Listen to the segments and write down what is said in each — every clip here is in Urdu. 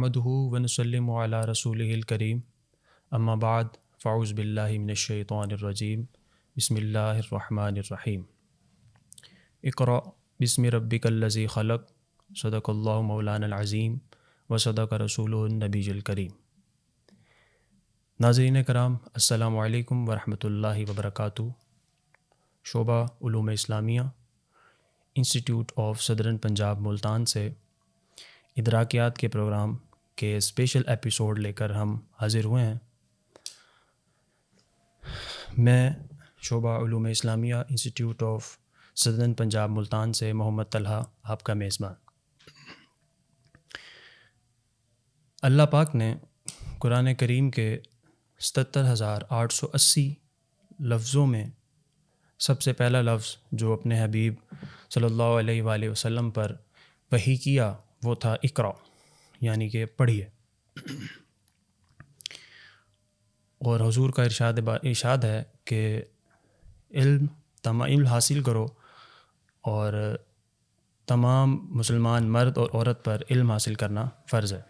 نحمده ونسلم علی رسولہ الکریم اما بعد فاعوذ باللہ من الشیطان الرجیم بسم اللہ الرحمن الرحیم اقرأ بسم ربک الذی خلق صدق اللہ مولانا العظیم وصدق رسولہ النبی الکریم۔ ناظرین کرام، السلام علیکم ورحمۃ اللہ وبرکاتہ۔ شعبہ علوم اسلامیہ انسٹیٹیوٹ آف صدرن پنجاب ملتان سے ادراکیات کے پروگرام کے اسپیشل ایپیسوڈ لے کر ہم حاضر ہوئے ہیں۔ میں شعبہ علوم اسلامیہ انسٹیٹیوٹ آف صدرن پنجاب ملتان سے محمد طلحہ آپ کا میزبان۔ اللہ پاک نے قرآن کریم کے 77,880 لفظوں میں سب سے پہلا لفظ جو اپنے حبیب صلی اللہ علیہ وآلہ وسلم پر وحی کیا وہ تھا اقرأ، یعنی کہ پڑھیے۔ اور حضور کا ارشاد ہے کہ علم حاصل کرو، اور تمام مسلمان مرد اور عورت پر علم حاصل کرنا فرض ہے۔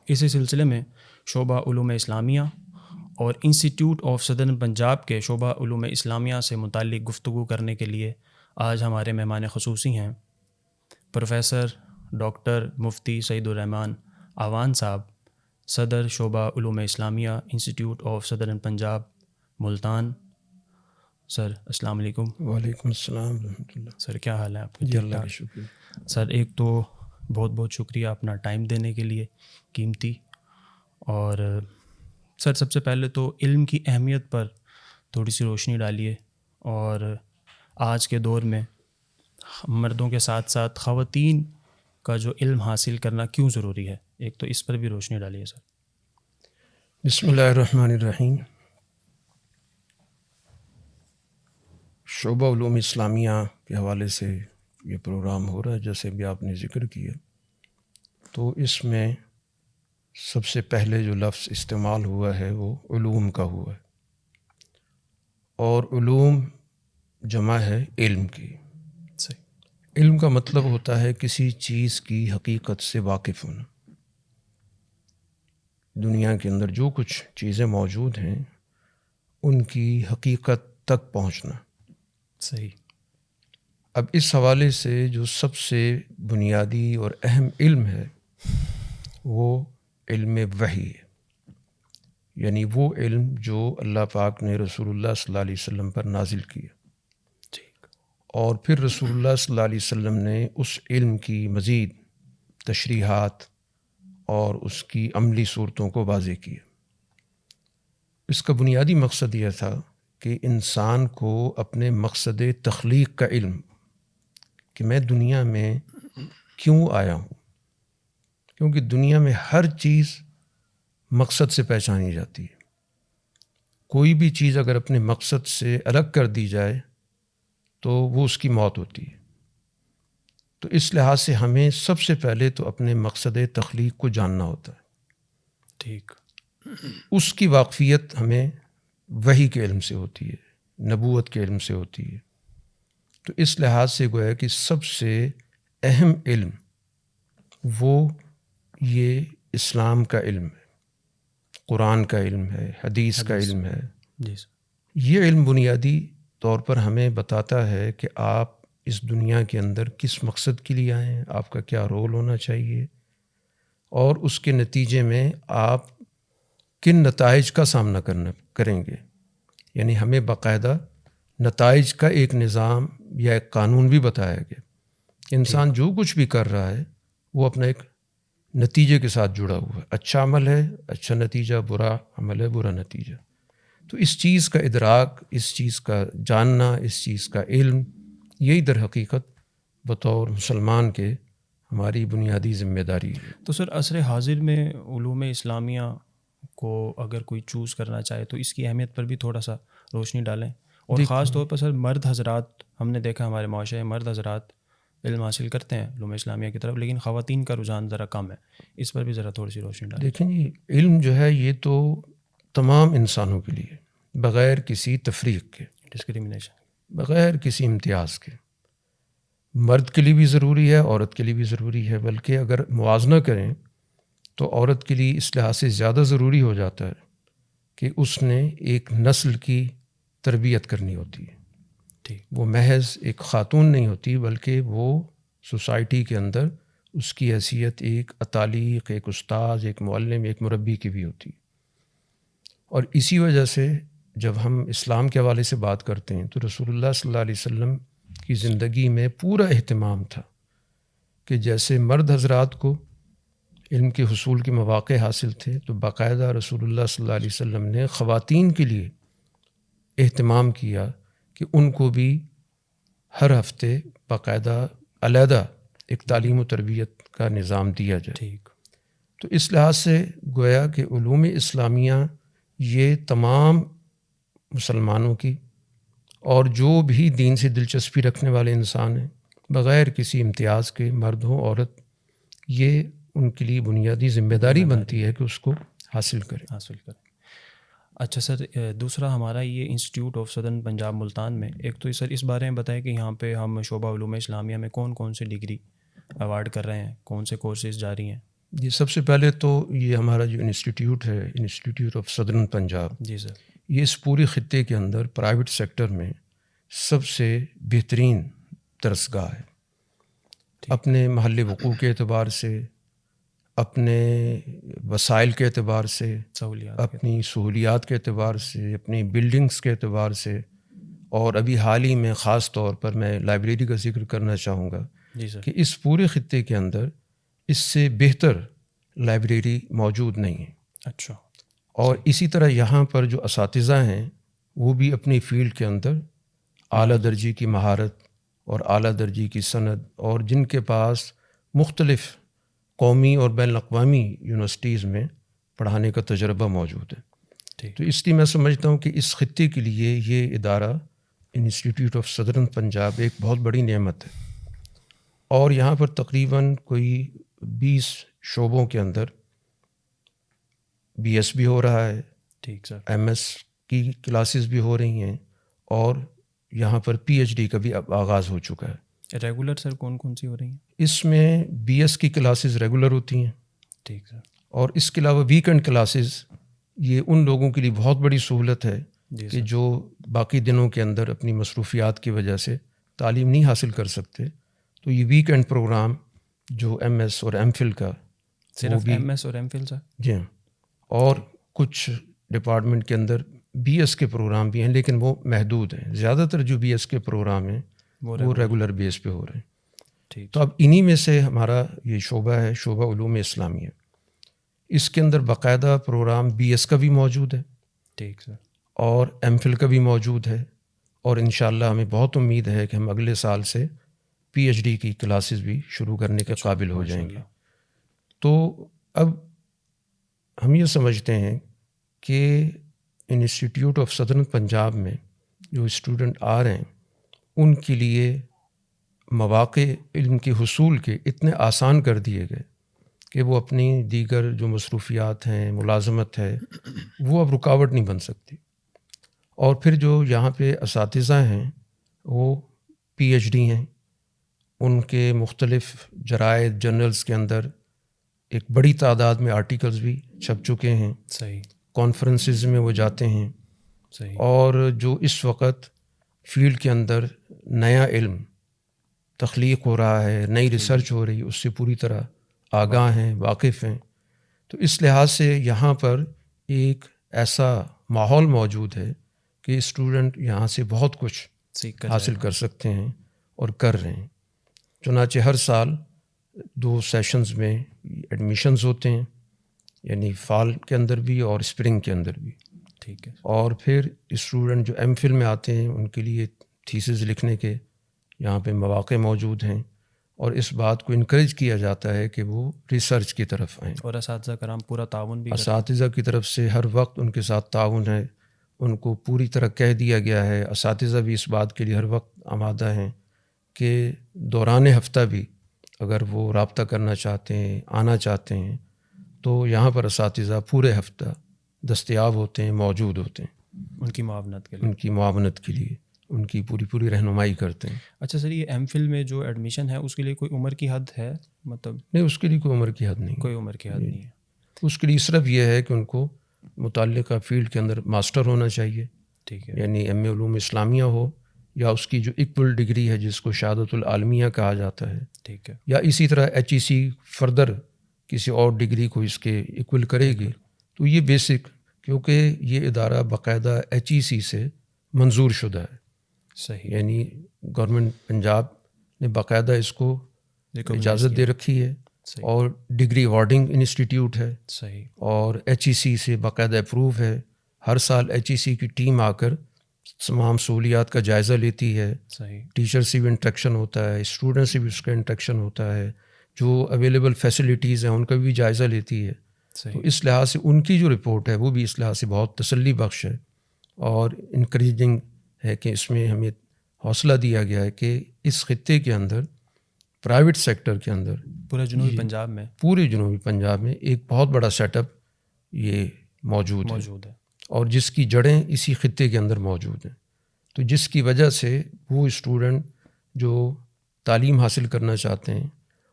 اسی سلسلے میں شعبہ علوم اسلامیہ اور انسٹیٹیوٹ آف صدرن پنجاب کے شعبہ علوم اسلامیہ سے متعلق گفتگو کرنے کے لیے آج ہمارے مہمان خصوصی ہیں پروفیسر ڈاکٹر مفتی سعید الرحمان اعوان صاحب، صدر شعبہ علوم اسلامیہ انسٹیٹیوٹ آف صدرن پنجاب ملتان۔ سر السلام علیکم۔ وعلیکم السلام ورحمۃ اللہ۔ سر کیا حال ہے آپ کا؟ جی اللہ کا شکریہ۔ سر ایک تو بہت بہت شکریہ اپنا ٹائم دینے کے لیے قیمتی، اور سر سب سے پہلے تو علم کی اہمیت پر تھوڑی سی روشنی ڈالیے، اور آج کے دور میں مردوں کے ساتھ ساتھ خواتین کا جو علم حاصل کرنا کیوں ضروری ہے، ایک تو اس پر بھی روشنی ڈالیے سر۔ بسم اللہ الرحمن الرحیم۔ شعبہ علوم اسلامیہ کے حوالے سے یہ پروگرام ہو رہا ہے، جیسے بھی آپ نے ذکر کیا، تو اس میں سب سے پہلے جو لفظ استعمال ہوا ہے وہ علوم کا ہوا ہے، اور علوم جمع ہے علم کی۔ صحیح۔ علم کا مطلب ہوتا ہے کسی چیز کی حقیقت سے واقف ہونا۔ دنیا کے اندر جو کچھ چیزیں موجود ہیں ان کی حقیقت تک پہنچنا۔ صحیح۔ اب اس حوالے سے جو سب سے بنیادی اور اہم علم ہے وہ علم وحی ہے، یعنی وہ علم جو اللہ پاک نے رسول اللہ صلی اللہ علیہ وسلم پر نازل کیا، اور پھر رسول اللہ صلی اللہ علیہ وسلم نے اس علم کی مزید تشریحات اور اس کی عملی صورتوں کو واضح کیا۔ اس کا بنیادی مقصد یہ تھا کہ انسان کو اپنے مقصد تخلیق کا علم، کہ میں دنیا میں کیوں آیا ہوں، کیونکہ دنیا میں ہر چیز مقصد سے پہچانی جاتی ہے۔ کوئی بھی چیز اگر اپنے مقصد سے الگ کر دی جائے تو وہ اس کی موت ہوتی ہے۔ تو اس لحاظ سے ہمیں سب سے پہلے تو اپنے مقصد تخلیق کو جاننا ہوتا ہے۔ ٹھیک۔ اس کی واقفیت ہمیں وحی کے علم سے ہوتی ہے، نبوت کے علم سے ہوتی ہے۔ تو اس لحاظ سے گویا کہ سب سے اہم علم وہ یہ اسلام کا علم ہے، قرآن کا علم ہے، حدیث کا علم ہے۔ جی سر۔ یہ علم بنیادی طور پر ہمیں بتاتا ہے کہ آپ اس دنیا کے اندر کس مقصد کے لیے آئے ہیں، آپ کا کیا رول ہونا چاہیے، اور اس کے نتیجے میں آپ کن نتائج کا سامنا کریں گے۔ یعنی ہمیں باقاعدہ نتائج کا ایک نظام یا ایک قانون بھی بتایا گیا کہ انسان جو کچھ بھی کر رہا ہے وہ اپنا ایک نتیجے کے ساتھ جڑا ہوا ہے۔ اچھا عمل ہے اچھا نتیجہ، برا عمل ہے برا نتیجہ۔ تو اس چیز کا ادراک، اس چیز کا جاننا، اس چیز کا علم، یہی در حقیقت بطور مسلمان کے ہماری بنیادی ذمہ داری ہے۔ تو سر عصر حاضر میں علوم اسلامیہ کو اگر کوئی چوز کرنا چاہے تو اس کی اہمیت پر بھی تھوڑا سا روشنی ڈالیں، اور خاص طور پر سر مرد حضرات، ہم نے دیکھا ہمارے معاشرے میں مرد حضرات علم حاصل کرتے ہیں علوم اسلامیہ کی طرف، لیکن خواتین کا رجحان ذرا کم ہے، اس پر بھی ذرا تھوڑی سی روشنی ڈالیں۔ دیکھیں جی، علم جو ہے یہ تو تمام انسانوں کے لیے بغیر کسی تفریق کے، ڈسکریمنیشن، بغیر کسی امتیاز کے، مرد کے لیے بھی ضروری ہے، عورت کے لیے بھی ضروری ہے، بلکہ اگر موازنہ کریں تو عورت کے لیے اس لحاظ سے زیادہ ضروری ہو جاتا ہے کہ اس نے ایک نسل کی تربیت کرنی ہوتی ہے. ٹھیک. وہ محض ایک خاتون نہیں ہوتی بلکہ وہ سوسائٹی کے اندر اس کی حیثیت ایک اتالیق، ایک استاذ، ایک معلم، ایک مربی کی بھی ہوتی ہے. اور اسی وجہ سے جب ہم اسلام کے حوالے سے بات کرتے ہیں تو رسول اللہ صلی اللہ علیہ وسلم کی زندگی میں پورا اہتمام تھا کہ جیسے مرد حضرات کو علم کے حصول کے مواقع حاصل تھے تو باقاعدہ رسول اللہ صلی اللہ علیہ وسلم نے خواتین کے لیے اہتمام کیا کہ ان کو بھی ہر ہفتے باقاعدہ علیحدہ ایک تعلیم و تربیت کا نظام دیا جائے. ٹھیک. تو اس لحاظ سے گویا کہ علوم اسلامیہ یہ تمام مسلمانوں کی اور جو بھی دین سے دلچسپی رکھنے والے انسان ہیں بغیر کسی امتیاز کے، مرد ہو عورت، یہ ان کے لیے بنیادی ذمہ داری بنتی ہے کہ اس کو حاصل کریں. اچھا سر، دوسرا ہمارا یہ institute of southern Punjab Multan میں ایک تو سر اس بارے میں بتائیں کہ یہاں پہ ہم شعبہ علوم اسلامیہ میں کون کون سے ڈگری ایوارڈ کر رہے ہیں، کون سے کورسز جاری ہیں؟ جی، سب سے پہلے تو یہ ہمارا جو انسٹیٹیوٹ ہے، انسٹیٹیوٹ آف سدرن پنجاب، جی سر، یہ اس پورے خطے کے اندر پرائیویٹ سیکٹر میں سب سے بہترین درسگاہ ہے. اپنے محل وقوع کے اعتبار سے، اپنے وسائل کے اعتبار سے، اپنی سہولیات کے اعتبار سے، اپنی بلڈنگز کے اعتبار سے، اور ابھی حال ہی میں خاص طور پر میں لائبریری کا ذکر کرنا چاہوں گا کہ اس پورے خطے کے اندر اس سے بہتر لائبریری موجود نہیں ہے. اچھا. اور اسی طرح یہاں پر جو اساتذہ ہیں وہ بھی اپنی فیلڈ کے اندر اعلیٰ درجے کی مہارت اور اعلیٰ درجے کی سند، اور جن کے پاس مختلف قومی اور بین الاقوامی یونیورسٹیز میں پڑھانے کا تجربہ موجود ہے. تو اس لیے میں سمجھتا ہوں کہ اس خطے کے لیے یہ ادارہ انسٹیٹیوٹ آف سدرن پنجاب ایک بہت بڑی نعمت ہے. اور یہاں پر تقریباً کوئی 20 شعبوں کے اندر BS بھی ہو رہا ہے، ٹھیک سر، MS کی کلاسز بھی ہو رہی ہیں، اور یہاں پر PhD کا بھی اب آغاز ہو چکا ہے. ریگولر سر کون کون سی ہو رہی ہیں؟ اس میں BS کی کلاسز ریگولر ہوتی ہیں. ٹھیک سر. اور اس کے علاوہ ویکنڈ کلاسز، یہ ان لوگوں کے لیے بہت بڑی سہولت ہے کہ جو باقی دنوں کے اندر اپنی مصروفیات کی وجہ سے تعلیم نہیں حاصل کر سکتے، تو یہ ویکنڈ پروگرام جو MS اور MPhil کا، صرف MS اور MPhil سر؟ جی ہاں. اور کچھ ڈپارٹمنٹ کے اندر BS کے پروگرام بھی ہیں، لیکن وہ محدود ہیں. زیادہ تر جو BS کے پروگرام ہیں وہ ریگولر بیس پہ ہو رہے ہیں. تو اب انہی میں سے ہمارا یہ شعبہ ہے، شعبہ علوم اسلامیہ. اس کے اندر باقاعدہ پروگرام BS کا بھی موجود ہے، ٹھیک سر، اور MPhil کا بھی موجود ہے، اور انشاءاللہ ہمیں بہت امید ہے کہ ہم اگلے سال سے PhD کی کلاسز بھی شروع کرنے کے قابل ہو جائیں گے. تو اب ہم یہ سمجھتے ہیں کہ انسٹیٹیوٹ آف سدرن پنجاب میں جو اسٹوڈنٹ آ رہے ہیں ان کے لیے مواقع علم کے حصول کے اتنے آسان کر دیے گئے کہ وہ اپنی دیگر جو مصروفیات ہیں، ملازمت ہے، وہ اب رکاوٹ نہیں بن سکتی. اور پھر جو یہاں پہ اساتذہ ہیں وہ PhD ہیں، ان کے مختلف جرائد جرنلز کے اندر ایک بڑی تعداد میں آرٹیکلز بھی چھپ چکے ہیں. صحیح. کانفرنسز میں وہ جاتے ہیں. صحیح. اور جو اس وقت فیلڈ کے اندر نیا علم تخلیق ہو رہا ہے، نئی ریسرچ ہو رہی ہے، اس سے پوری طرح آگاہ ہیں، واقف ہیں. تو اس لحاظ سے یہاں پر ایک ایسا ماحول موجود ہے کہ اسٹوڈنٹ یہاں سے بہت کچھ حاصل کر سکتے ہیں اور کر رہے ہیں. چنانچہ ہر سال 2 سیشنز میں ایڈمیشنز ہوتے ہیں، یعنی فال کے اندر بھی اور اسپرنگ کے اندر بھی. ٹھیک ہے. اور پھر اسٹوڈنٹ جو MPhil میں آتے ہیں ان کے لیے تھیسز لکھنے کے یہاں پہ مواقع موجود ہیں، اور اس بات کو انکریج کیا جاتا ہے کہ وہ ریسرچ کی طرف آئیں. اور اساتذہ کرام پورا تعاون بھی، اساتذہ کی طرف سے ہر وقت ان کے ساتھ تعاون ہے. ان کو پوری طرح کہہ دیا گیا ہے، اساتذہ بھی اس بات کے لیے ہر وقت آمادہ ہیں کہ دوران ہفتہ بھی اگر وہ رابطہ کرنا چاہتے ہیں، آنا چاہتے ہیں، تو یہاں پر اساتذہ پورے ہفتہ دستیاب ہوتے ہیں، موجود ہوتے ہیں ان کی معاونت کے لیے، ان کی پوری رہنمائی کرتے ہیں. اچھا سر، یہ MPhil میں جو ایڈمیشن ہے اس کے لیے کوئی عمر کی حد ہے؟ مطلب نہیں، اس کے لیے کوئی عمر کی حد نہیں. کوئی عمر کی حد نہیں ہے. اس کے لیے صرف یہ ہے کہ ان کو متعلقہ فیلڈ کے اندر ماسٹر ہونا چاہیے، ٹھیک ہے، یعنی ایم اے علوم اسلامیہ ہو، یا اس کی جو ایکول ڈگری ہے جس کو شہادت العالمیہ کہا جاتا ہے، ٹھیک ہے، یا اسی طرح HEC فردر کسی اور ڈگری کو اس کے ایکول کرے گی. تو یہ بیسک، کیونکہ یہ ادارہ باقاعدہ HEC سے منظور شدہ ہے، صحیح، یعنی گورنمنٹ پنجاب نے باقاعدہ اس کو اجازت دے رکھی ہے، صحیح، اور ڈگری ایوارڈنگ انسٹیٹیوٹ ہے، صحیح، اور HEC سے باقاعدہ اپروو ہے. ہر سال HEC کی ٹیم آ کر تمام سہولیات کا جائزہ لیتی ہے، صحیح، ٹیچر سے بھی انٹریکشن ہوتا ہے، اسٹوڈنٹ سے بھی اس کا انٹریکشن ہوتا ہے، جو اویلیبل فیسلٹیز ہیں ان کا بھی جائزہ لیتی ہے. تو صحیح، اس لحاظ سے ان کی جو رپورٹ ہے وہ بھی اس لحاظ سے بہت تسلی بخش ہے اور انکریجنگ ہے، کہ اس میں ہمیں حوصلہ دیا گیا ہے کہ اس خطے کے اندر پرائیویٹ سیکٹر کے اندر پورے جنوبی پنجاب میں پورے جنوبی پنجاب میں ایک بہت بڑا سیٹ اپ یہ موجود ہے، اور جس کی جڑیں اسی خطے کے اندر موجود ہیں. تو جس کی وجہ سے وہ اسٹوڈنٹ جو تعلیم حاصل کرنا چاہتے ہیں،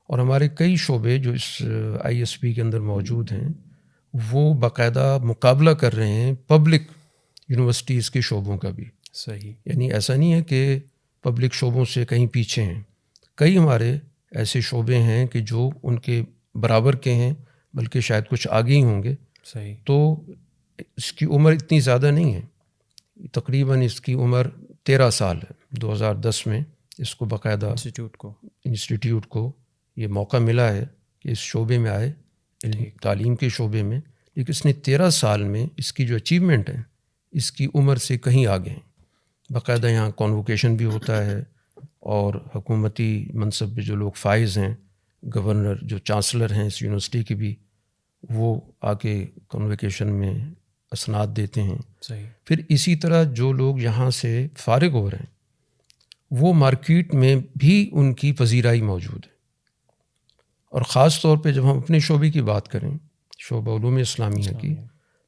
اور ہمارے کئی شعبے جو اس ISP کے اندر موجود ہیں، وہ باقاعدہ مقابلہ کر رہے ہیں پبلک یونیورسٹیز کے شعبوں کا بھی. صحیح، یعنی ایسا نہیں ہے کہ پبلک شعبوں سے کہیں پیچھے ہیں، کئی ہمارے ایسے شعبے ہیں کہ جو ان کے برابر کے ہیں، بلکہ شاید کچھ آگے ہی ہوں گے. صحیح، تو اس کی عمر اتنی زیادہ نہیں ہے، تقریباً اس کی عمر 13 سال ہے. 2010 میں اس کو باقاعدہ انسٹیٹیوٹ کو یہ موقع ملا ہے کہ اس شعبے میں آئے، تعلیم کے شعبے میں، لیکن اس نے 13 سال میں اس کی جو اچیومنٹ ہے اس کی عمر سے کہیں آگے ہیں. باقاعدہ یہاں کانووکیشن بھی ہوتا ہے، اور حکومتی منصب پہ جو لوگ فائز ہیں، گورنر جو چانسلر ہیں اس یونیورسٹی کے بھی، وہ آ کے کانووکیشن میں اسناد دیتے ہیں. صحیح. پھر اسی طرح جو لوگ یہاں سے فارغ ہو رہے ہیں وہ مارکیٹ میں بھی ان کی پذیرائی موجود ہے. اور خاص طور پہ جب ہم اپنے شعبے کی بات کریں، شعبہ علوم اسلامیہ کی،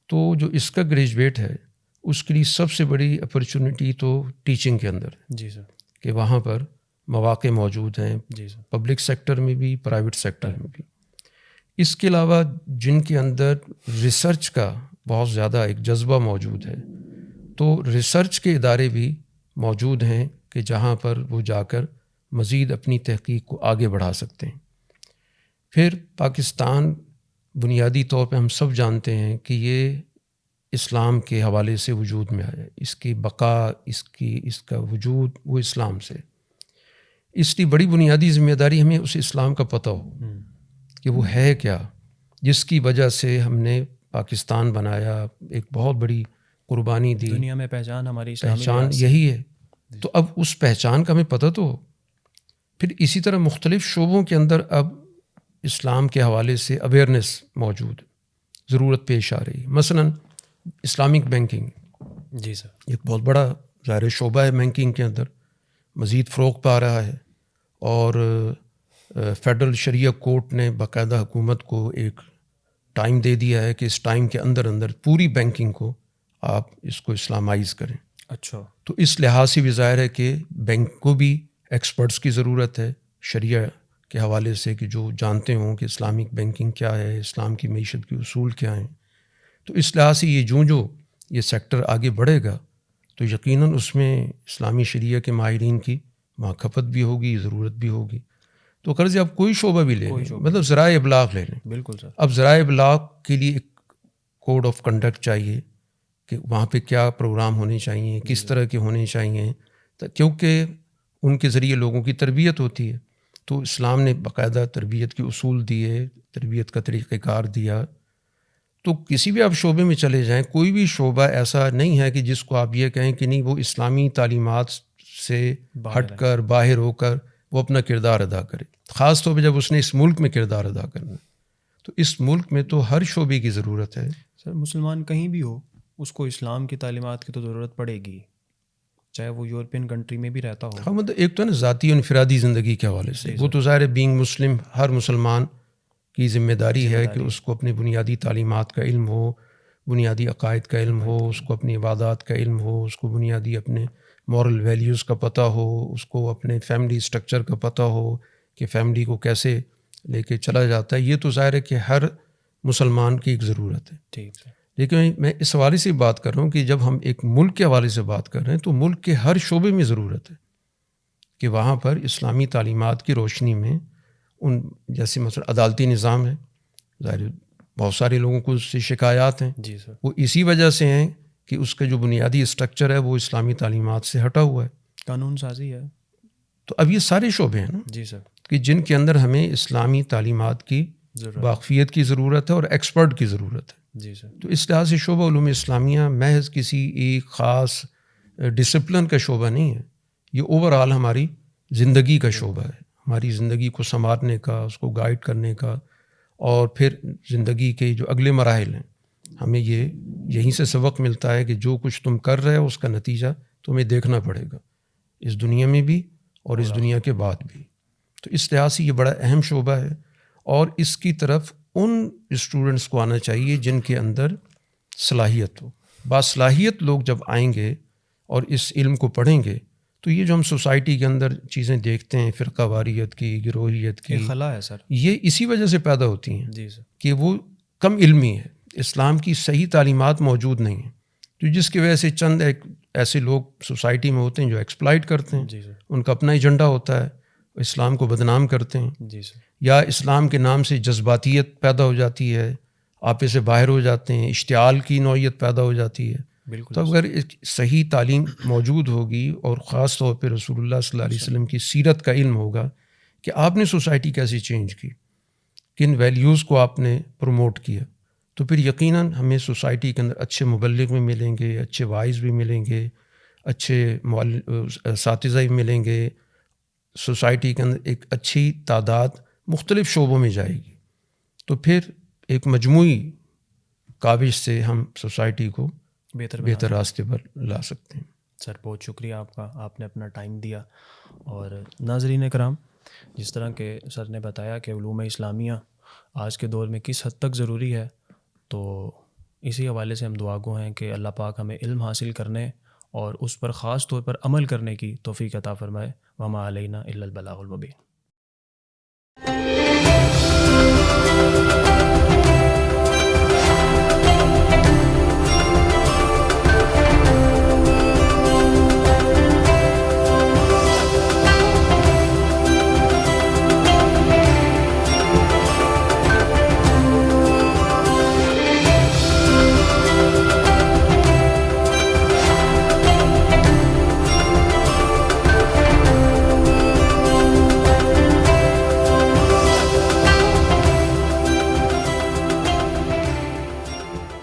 تو جو اس کا گریجویٹ ہے اس کے لیے سب سے بڑی اپرچونٹی تو ٹیچنگ کے اندر ہے. جی سر. کہ وہاں پر مواقع موجود ہیں، جی سر، پبلک سیکٹر میں بھی، پرائیویٹ سیکٹر میں بھی. اس کے علاوہ جن کے اندر ریسرچ کا بہت زیادہ ایک جذبہ موجود ہے، تو ریسرچ کے ادارے بھی موجود ہیں کہ جہاں پر وہ جا کر مزید اپنی تحقیق کو آگے بڑھا سکتے ہیں. پھر پاکستان بنیادی طور پہ ہم سب جانتے ہیں کہ یہ اسلام کے حوالے سے وجود میں آیا، اس کی بقا، اس کا وجود وہ اسلام سے. اس کی بڑی بنیادی ذمہ داری ہمیں اس اسلام کا پتہ ہو کہ وہ ہے کیا، جس کی وجہ سے ہم نے پاکستان بنایا، ایک بہت بڑی قربانی دی. دنیا میں پہچان ہماری اسلامی پہچان یہی ہے. تو اب اس پہچان کا ہمیں پتہ تو ہو. پھر اسی طرح مختلف شعبوں کے اندر اب اسلام کے حوالے سے اویئرنیس موجود، ضرورت پیش آ رہی ہے. مثلاً اسلامک بینکنگ، جی سر، ایک بہت بڑا ظاہر شعبہ ہے بینکنگ کے اندر، مزید فروغ پا رہا ہے. اور فیڈرل شریعہ کورٹ نے باقاعدہ حکومت کو ایک ٹائم دے دیا ہے کہ اس ٹائم کے اندر پوری بینکنگ کو آپ اس کو اسلامائز کریں. اچھا. تو اس لحاظ سے بھی ظاہر ہے کہ بینک کو بھی ایکسپرٹس کی ضرورت ہے شریعہ کے حوالے سے، کہ جو جانتے ہوں کہ اسلامک بینکنگ کیا ہے، اسلام کی معیشت کے اصول کیا ہیں. تو اس لحاظ سے یہ سیکٹر آگے بڑھے گا تو یقیناً اس میں اسلامی شریعہ کے ماہرین کی وہاں کھپت بھی ہوگی، ضرورت بھی ہوگی. تو قرض آپ کوئی شعبہ بھی لے لیں، مطلب ذرائع ابلاغ لے لیں. بالکل سر. اب ذرائع ابلاغ کے لیے ایک کوڈ آف کنڈکٹ چاہیے کہ وہاں پہ کیا پروگرام ہونے چاہیے، کس طرح کے ہونے چاہیے، کیونکہ ان کے ذریعے لوگوں کی تربیت ہوتی ہے. تو اسلام نے باقاعدہ تربیت کے اصول دیے، تربیت کا طریقہ کار دیا. تو کسی بھی آپ شعبے میں چلے جائیں، کوئی بھی شعبہ ایسا نہیں ہے کہ جس کو آپ یہ کہیں کہ نہیں وہ اسلامی تعلیمات سے ہٹ کر، باہر ہو کر وہ اپنا کردار ادا کرے. خاص طور پہ جب اس نے اس ملک میں کردار ادا کرنا ہے. تو اس ملک میں تو ہر شعبے کی ضرورت ہے. سر مسلمان کہیں بھی ہو اس کو اسلام کی تعلیمات کی تو ضرورت پڑے گی، چاہے وہ یورپین کنٹری میں بھی رہتا ہو. ہاں، مطلب ایک تو ہے نا ذاتی و انفرادی زندگی کے حوالے سے، وہ تو ظاہر بینگ مسلم ہر مسلمان کی ذمہ داری ہے کہ اس کو اپنی بنیادی تعلیمات کا علم ہو، بنیادی عقائد کا علم ہو، اس کو اپنی عبادات کا علم ہو، اس کو بنیادی اپنے مورل ویلیوز کا پتہ ہو، اس کو اپنے فیملی سٹرکچر کا پتہ ہو کہ فیملی کو کیسے لے کے چلا جاتا ہے. یہ تو ظاہر ہے کہ ہر مسلمان کی ایک ضرورت ہے. ٹھیک ہے. لیکن میں اس حوالے سے بات کر رہا ہوں کہ جب ہم ایک ملک کے حوالے سے بات کر رہے ہیں تو ملک کے ہر شعبے میں ضرورت ہے کہ وہاں پر اسلامی تعلیمات کی روشنی میں ان جیسے مثلا عدالتی نظام ہے، ظاہر بہت سارے لوگوں کو اس سے شکایات ہیں. جی سر. وہ اسی وجہ سے ہیں کہ اس کا جو بنیادی اسٹرکچر ہے وہ اسلامی تعلیمات سے ہٹا ہوا ہے. قانون سازی ہے. تو اب یہ سارے شعبے ہیں نا جی سر. کہ جن کے اندر ہمیں اسلامی تعلیمات کی واقفیت کی ضرورت ہے اور ایکسپرٹ کی ضرورت ہے. جی سر. تو اس لحاظ سے شعبہ علوم اسلامیہ محض کسی ایک خاص ڈسپلن کا شعبہ نہیں ہے، یہ اوور آل ہماری زندگی کا شعبہ ہے، ہماری زندگی کو سنوارنے کا، اس کو گائیڈ کرنے کا، اور پھر زندگی کے جو اگلے مراحل ہیں ہمیں یہیں سے سبق ملتا ہے کہ جو کچھ تم کر رہے ہو اس کا نتیجہ تمہیں دیکھنا پڑے گا، اس دنیا میں بھی اور اس دنیا کے بعد بھی. تو اس لحاظ سے یہ بڑا اہم شعبہ ہے، اور اس کی طرف ان اسٹوڈنٹس کو آنا چاہیے جن کے اندر صلاحیت ہو. باصلاحیت لوگ جب آئیں گے اور اس علم کو پڑھیں گے تو یہ جو ہم سوسائٹی کے اندر چیزیں دیکھتے ہیں، فرقہ واریت کی، گروہیت کی، خلا ہے سر، یہ اسی وجہ سے پیدا ہوتی ہیں. جی سر. کہ وہ کم علمی ہے، اسلام کی صحیح تعلیمات موجود نہیں ہیں، تو جس کی وجہ سے چند ایسے لوگ سوسائٹی میں ہوتے ہیں جو ایکسپلائٹ کرتے ہیں. جی سر. ان کا اپنا ایجنڈا ہوتا ہے، اسلام کو بدنام کرتے ہیں. جی سر. یا اسلام کے نام سے جذباتیت پیدا ہو جاتی ہے، آپے سے باہر ہو جاتے ہیں، اشتعال کی نوعیت پیدا ہو جاتی ہے. بالکل. تو اگر صحیح تعلیم موجود ہوگی اور خاص طور پہ رسول اللہ صلی اللہ علیہ وسلم کی سیرت کا علم ہوگا کہ آپ نے سوسائٹی کیسے چینج کی، کن ویلیوز کو آپ نے پروموٹ کیا، تو پھر یقیناً ہمیں سوسائٹی کے اندر اچھے مبلغ بھی ملیں گے، اچھے وائز بھی ملیں گے، اچھے اساتذہ بھی ملیں گے. سوسائٹی کے اندر ایک اچھی تعداد مختلف شعبوں میں جائے گی، تو پھر ایک مجموعی کاوش سے ہم سوسائٹی کو بہتر راستے پر لا سکتے ہیں. سر بہت شکریہ آپ کا، آپ نے اپنا ٹائم دیا. اور ناظرین کرام، جس طرح کہ سر نے بتایا کہ علوم اسلامیہ آج کے دور میں کس حد تک ضروری ہے، تو اسی حوالے سے ہم دعا گو ہیں کہ اللہ پاک ہمیں علم حاصل کرنے اور اس پر خاص طور پر عمل کرنے کی توفیق عطا فرمائے. وما علینا الا البلاغ المبین.